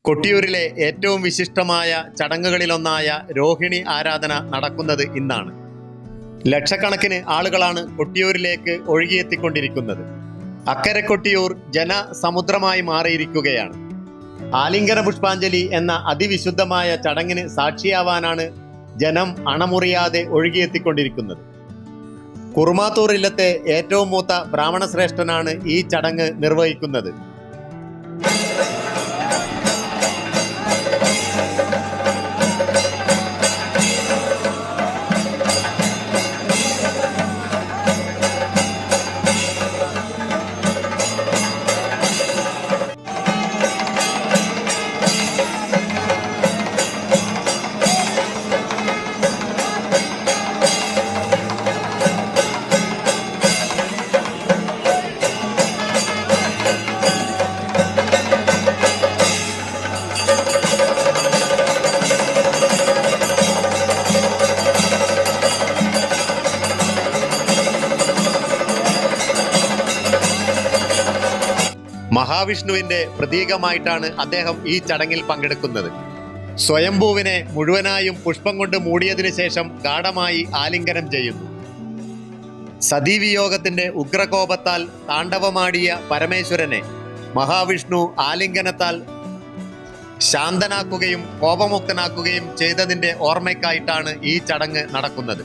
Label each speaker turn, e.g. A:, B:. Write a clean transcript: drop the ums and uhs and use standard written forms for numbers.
A: കൊട്ടിയൂരിലെ ഏറ്റവും വിശിഷ്ടമായ ചടങ്ങുകളിലൊന്നായ രോഹിണി ആരാധന നടക്കുന്നത് ഇന്നാണ്. ലക്ഷക്കണക്കിന് ആളുകളാണ് കൊട്ടിയൂരിലേക്ക് ഒഴുകിയെത്തിക്കൊണ്ടിരിക്കുന്നത്. അക്കരെ കൊട്ടിയൂർ ജനസമുദ്രമായി മാറിയിരിക്കുകയാണ്. ആലിംഗന പുഷ്പാഞ്ജലി എന്ന അതിവിശുദ്ധമായ ചടങ്ങിന് സാക്ഷിയാവാനാണ് ജനം അണമുറിയാതെ ഒഴുകിയെത്തിക്കൊണ്ടിരിക്കുന്നത്. കുറുമാത്തൂർ ഇല്ലത്തെ ഏറ്റവും മൂത്ത ബ്രാഹ്മണ ശ്രേഷ്ഠനാണ് ഈ ചടങ്ങ് നിർവഹിക്കുന്നത്. മഹാവിഷ്ണുവിന്റെ പ്രതീകമായിട്ടാണ് അദ്ദേഹം ഈ ചടങ്ങിൽ പങ്കെടുക്കുന്നത്. സ്വയംഭൂവിനെ മുഴുവനായും പുഷ്പം കൊണ്ട് മൂടിയതിനു ശേഷം ഗാഢമായി ആലിംഗനം ചെയ്യുന്നു. സതീവിയോഗത്തിന്റെ ഉഗ്രകോപത്താൽ താണ്ഡവമാടിയ പരമേശ്വരനെ മഹാവിഷ്ണു ആലിംഗനത്താൽ ശാന്തനാക്കുകയും കോപമുക്തനാക്കുകയും ചെയ്തതിന്റെ ഓർമ്മയ്ക്കായിട്ടാണ് ഈ ചടങ്ങ് നടക്കുന്നത്.